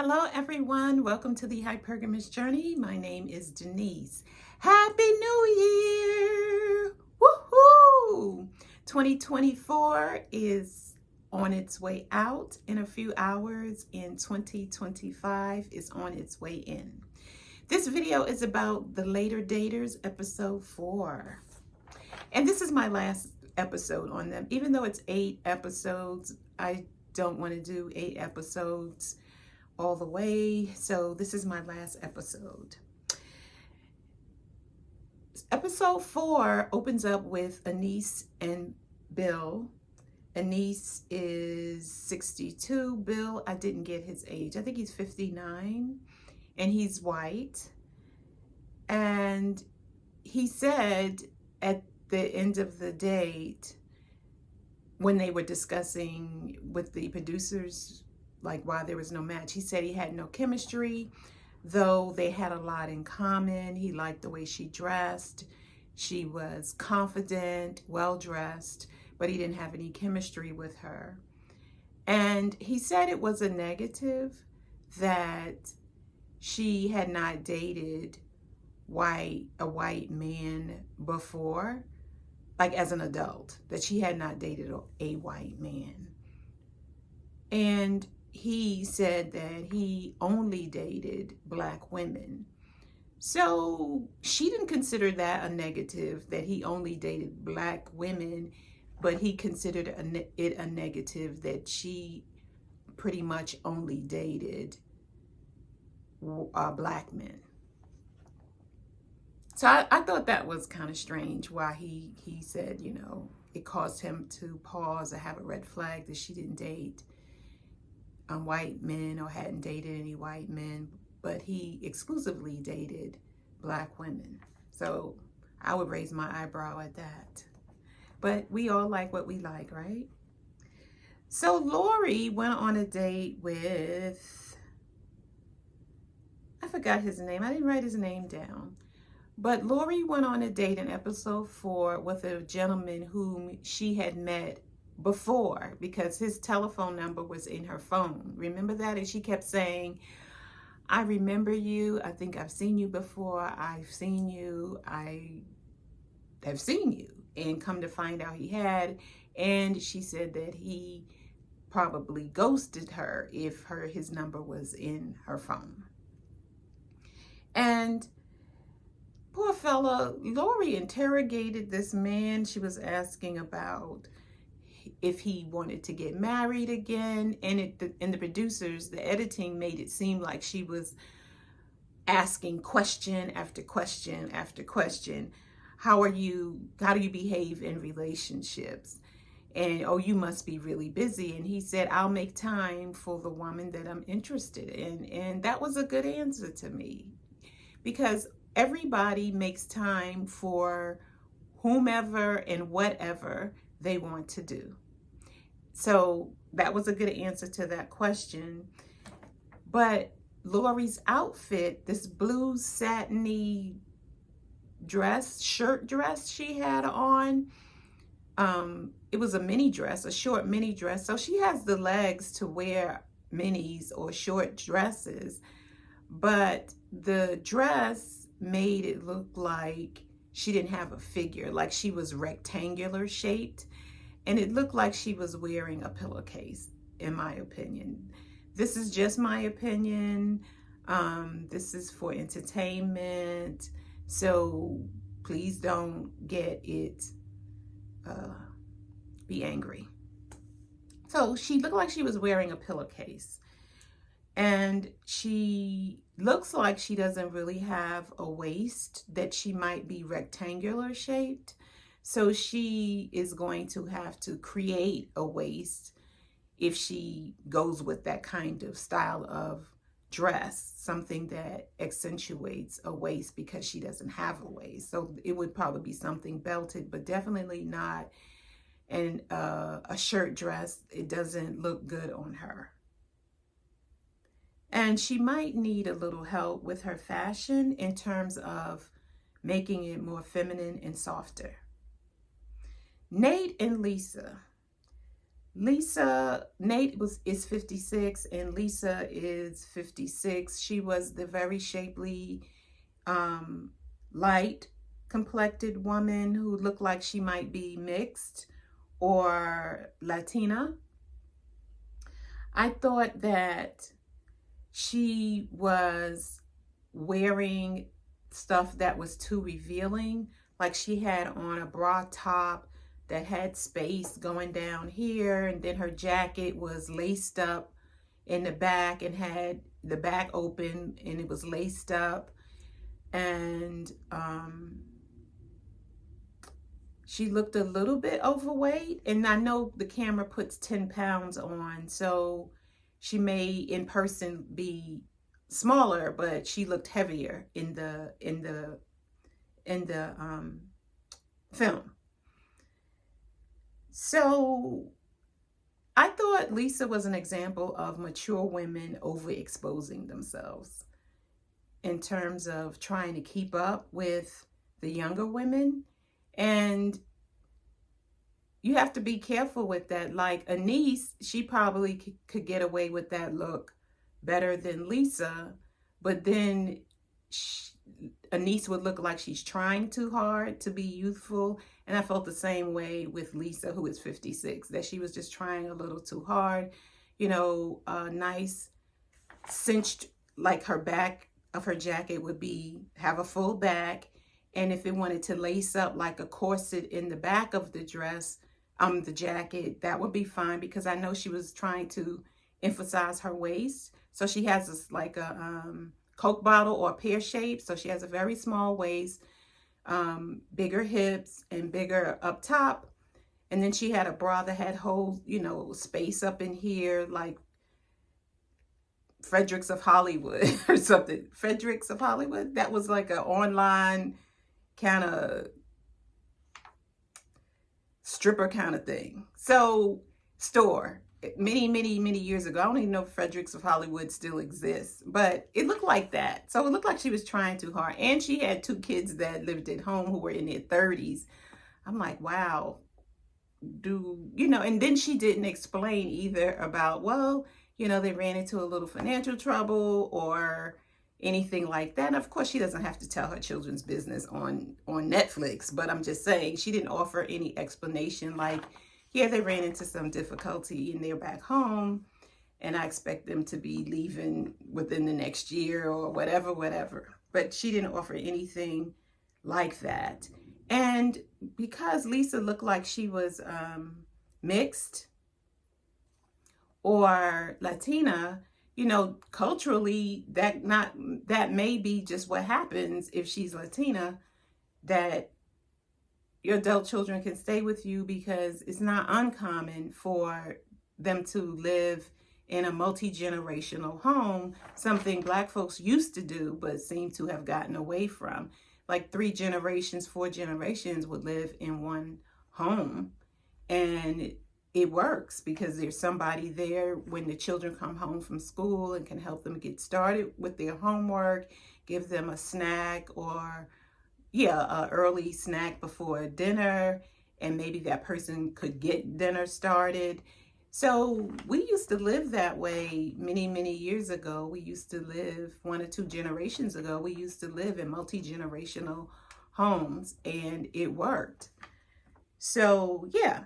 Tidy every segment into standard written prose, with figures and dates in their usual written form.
Hello everyone, welcome to the Hypergamous Journey. My name is Denise. Happy New Year! Woohoo! 2024 is on its way out in a few hours and 2025 is on its way in. This video is about the Later Daters, episode 4. And this is my last episode on them. Even though it's 8 episodes, I don't want to do 8 episodes all the way. So this is my last episode. Episode 4 opens up with Anise and Bill. Anise is 62. Bill, I didn't get his age. I think he's 59 and he's white. And he said at the end of the date, when they were discussing with the producers, like why there was no match, he said he had no chemistry, though they had a lot in common. He liked the way she dressed. She was confident, well-dressed, but he didn't have any chemistry with her. And he said it was a negative that she had not dated a white man before, like as an adult, that she had not dated a white man. And he said that he only dated Black women. So she didn't consider that a negative, that he only dated Black women, but he considered it a negative that she pretty much only dated Black men. So I thought that was kind of strange why he said, you know, it caused him to pause or have a red flag that she didn't date white men or hadn't dated any white men, but he exclusively dated Black women. So I would raise my eyebrow at that. But we all like what we like, right? So Lori went on a date with, I forgot his name. I didn't write his name down. But Lori went on a date in episode 4 with a gentleman whom she had met before, because his telephone number was in her phone. Remember that? And she kept saying, I remember you. I think I've seen you before. I've seen you. I have seen you. And come to find out he had. And she said that he probably ghosted her if his number was in her phone. And poor fella, Lori interrogated this man. She was asking about if he wanted to get married again. And the producers, the editing made it seem like she was asking question after question after question. How do you behave in relationships? And, oh, you must be really busy. And he said, I'll make time for the woman that I'm interested in. And that was a good answer to me, because everybody makes time for whomever and whatever they want to do. So that was a good answer to that question. But Lori's outfit, this blue satiny shirt dress she had on, it was a mini dress, a short mini dress. So she has the legs to wear minis or short dresses, but the dress made it look like she didn't have a figure, like she was rectangular shaped. And it looked like she was wearing a pillowcase, in my opinion. This is just my opinion. This is for entertainment. So please don't get it, be angry. So she looked like she was wearing a pillowcase. And she looks like she doesn't really have a waist, that she might be rectangular shaped. So she is going to have to create a waist if she goes with that kind of style of dress, something that accentuates a waist, because she doesn't have a waist. So it would probably be something belted, but definitely not a shirt dress. It doesn't look good on her. And she might need a little help with her fashion in terms of making it more feminine and softer. Nate and Lisa. Nate is 56 and Lisa is 56. She was the very shapely, um, light complected woman who looked like she might be mixed or Latina. I thought that she was wearing stuff that was too revealing. Like she had on a bra top that had space going down here, and then her jacket was laced up in the back and had the back open and it was laced up. And she looked a little bit overweight. And I know the camera puts 10 pounds on, so she may in person be smaller, but she looked heavier in the film. So I thought Lisa was an example of mature women overexposing themselves in terms of trying to keep up with the younger women. And you have to be careful with that. Like Anise, she probably could get away with that look better than Lisa, but then Anise would look like she's trying too hard to be youthful. And I felt the same way with Lisa, who is 56, that she was just trying a little too hard. You know, nice cinched, like her back of her jacket would have a full back. And if it wanted to lace up like a corset in the back of the dress, the jacket, that would be fine, because I know she was trying to emphasize her waist. So she has this like a Coke bottle or pear shape. So she has a very small waist, bigger hips and bigger up top. And then she had a bra that had whole, you know, space up in here, like Fredericks of Hollywood or something. Fredericks of Hollywood. That was like an online kind of stripper kind of thing. So store many years ago. I don't even know if Fredericks of Hollywood still exists, but it looked like that. So it looked like she was trying too hard. And she had 2 kids that lived at home who were in their 30s. I'm like, wow, you know, and then she didn't explain either about, well, you know, they ran into a little financial trouble or anything like that. And of course, she doesn't have to tell her children's business on Netflix, but I'm just saying she didn't offer any explanation like, yeah, they ran into some difficulty and they're back home and I expect them to be leaving within the next year or whatever. But she didn't offer anything like that. And because Lisa looked like she was mixed or Latina, you know, culturally, that may be just what happens if she's Latina, that your adult children can stay with you, because it's not uncommon for them to live in a multi-generational home, something Black folks used to do but seem to have gotten away from. Like 3 generations, 4 generations would live in one home, and it works because there's somebody there when the children come home from school and can help them get started with their homework, give them a snack or an early snack before dinner, and maybe that person could get dinner started. So we used to live that way many years ago. We used to live 1 or 2 generations ago. We used to live in multi-generational homes, and it worked. So yeah.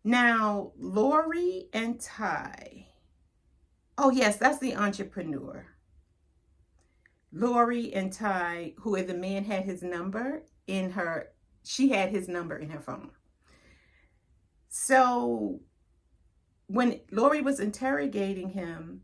Now, Lori and Ty. Oh yes, that's the entrepreneur. Lori and Ty, who the man had his number in her, she had his number in her phone. So when Lori was interrogating him,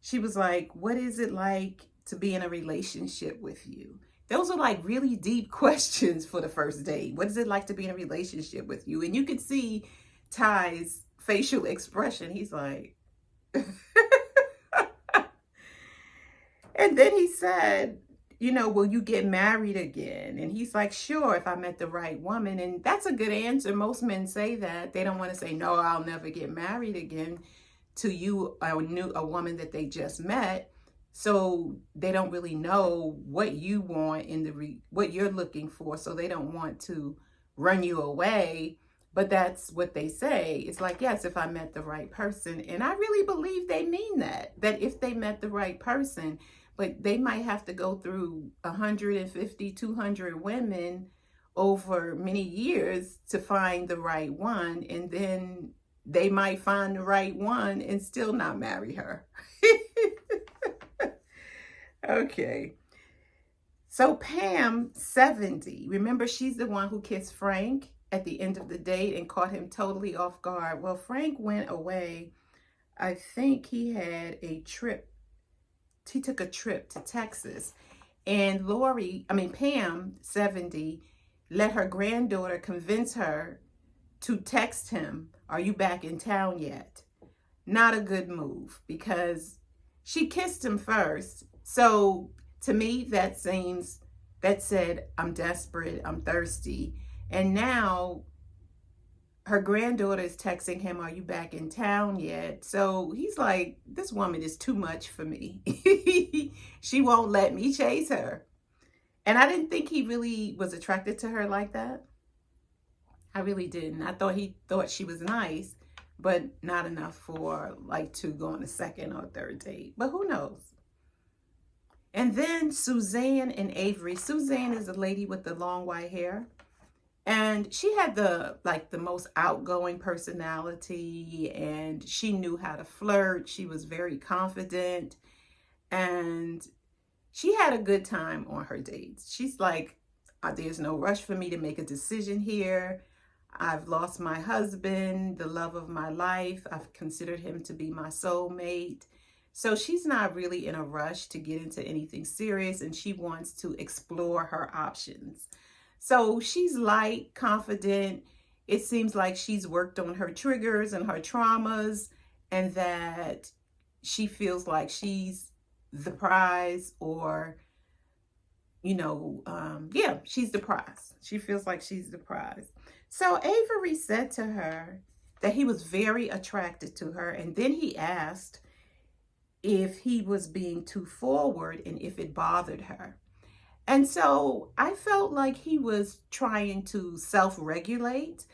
she was like, what is it like to be in a relationship with you? Those are like really deep questions for the first date. What is it like to be in a relationship with you? And you could see Ty's facial expression. He's like, and then he said, you know, will you get married again? And he's like, sure, if I met the right woman. And that's a good answer. Most men say that. They don't want to say, no, I'll never get married again to you, a woman that they just met. So they don't really know what you want what you're looking for. So they don't want to run you away. But that's what they say. It's like, yes, if I met the right person. And I really believe they mean that if they met the right person, but they might have to go through 150, 200 women over many years to find the right one. And then they might find the right one and still not marry her. Okay. So Pam, 70, remember she's the one who kissed Frank at the end of the date and caught him totally off guard. Well, Frank went away. I think he had a trip. He took a trip to Texas. And Pam, 70, let her granddaughter convince her to text him, "Are you back in town yet?" Not a good move because she kissed him first. So to me, that said, I'm desperate, I'm thirsty. And now her granddaughter is texting him, "Are you back in town yet?" So he's like, this woman is too much for me. She won't let me chase her. And I didn't think he really was attracted to her like that. I really didn't. I thought he thought she was nice, but not enough for like to go on a second or third date. But who knows? And then Suzanne and Avery. Suzanne is a lady with the long white hair. And she had the most outgoing personality, and she knew how to flirt. She was very confident, and she had a good time on her dates. She's like, there's no rush for me to make a decision here. I've lost my husband, the love of my life. I've considered him to be my soulmate. So she's not really in a rush to get into anything serious, and she wants to explore her options. So she's light, confident. It seems like she's worked on her triggers and her traumas, and that she feels like she's the prize, or, she's the prize. She feels like she's the prize. So Avery said to her that he was very attracted to her, and then he asked if he was being too forward and if it bothered her. And so I felt like he was trying to self-regulate,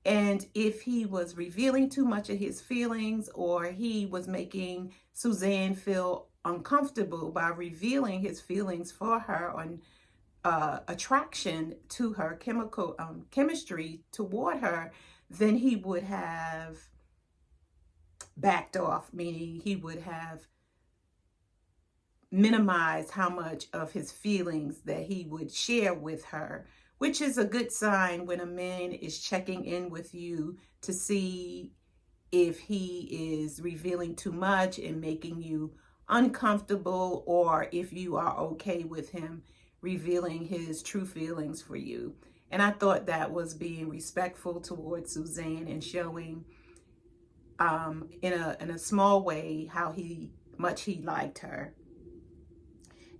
and if he was revealing too much of his feelings, or he was making Suzanne feel uncomfortable by revealing his feelings for her on attraction to her, chemistry toward her, then he would have backed off, meaning he would have minimized how much of his feelings that he would share with her, which is a good sign when a man is checking in with you to see if he is revealing too much and making you uncomfortable, or if you are okay with him revealing his true feelings for you. And I thought that was being respectful towards Suzanne and showing in a small way how much he liked her.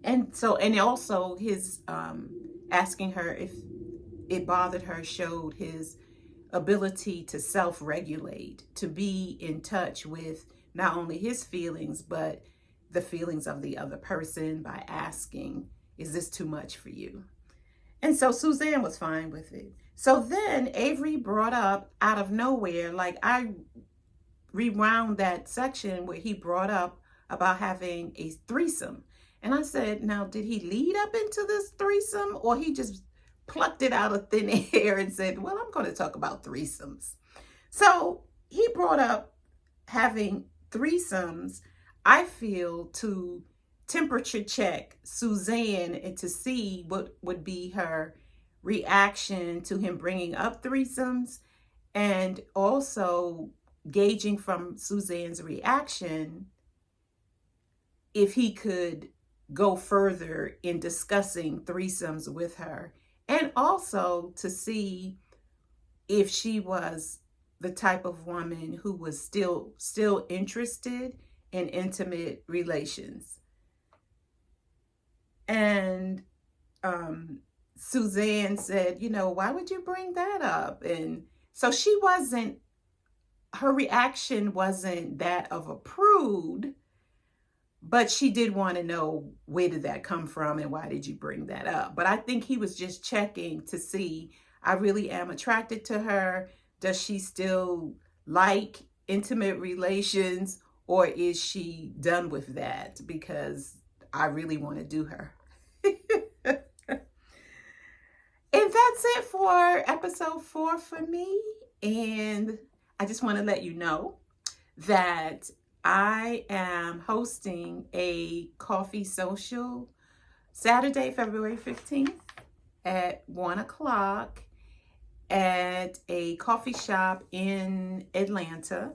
And also his asking her if it bothered her showed his ability to self-regulate, to be in touch with not only his feelings, but the feelings of the other person by asking, "Is this too much for you?" And so Suzanne was fine with it. So then Avery brought up out of nowhere, like I rewound that section where he brought up about having a threesome. And I said, now, did he lead up into this threesome, or he just plucked it out of thin air and said, well, I'm going to talk about threesomes? So he brought up having threesomes, I feel, to temperature check Suzanne and to see what would be her reaction to him bringing up threesomes, and also gauging from Suzanne's reaction if he could go further in discussing threesomes with her, and also to see if she was the type of woman who was still interested in intimate relations. And Suzanne said, why would you bring that up? And so her reaction wasn't that of a prude, but she did want to know, where did that come from and why did you bring that up? But I think he was just checking to see, I really am attracted to her, Does she still like intimate relations, or is she done with that? Because I really want to do her. And that's it for episode 4 for me. And I just want to let you know that I am hosting a coffee social Saturday, February 15th at 1 o'clock at a coffee shop in Atlanta.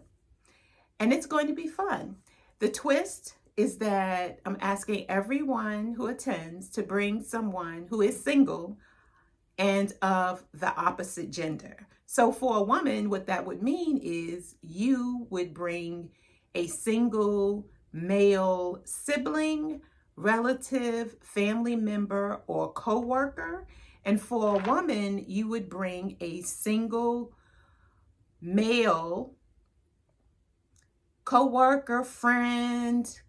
And it's going to be fun. The twist is that I'm asking everyone who attends to bring someone who is single and of the opposite gender. So for a woman, what that would mean is you would bring a single male sibling, relative, family member, or coworker. And for a woman, you would bring a single male coworker, friend,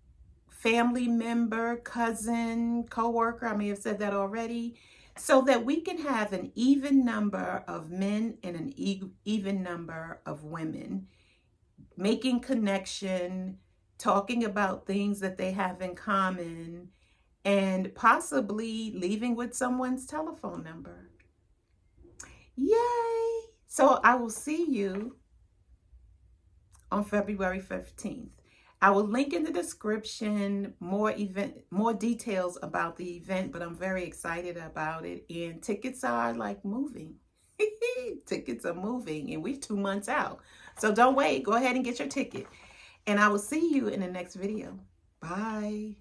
family member, cousin, coworker. I may have said that already. So that we can have an even number of men and an even number of women making connection, talking about things that they have in common, and possibly leaving with someone's telephone number. Yay! So I will see you on February 15th. I will link in the description more details about the event, but I'm very excited about it. And tickets are like moving. Tickets are moving, and we're 2 months out. So don't wait. Go ahead and get your ticket. And I will see you in the next video. Bye.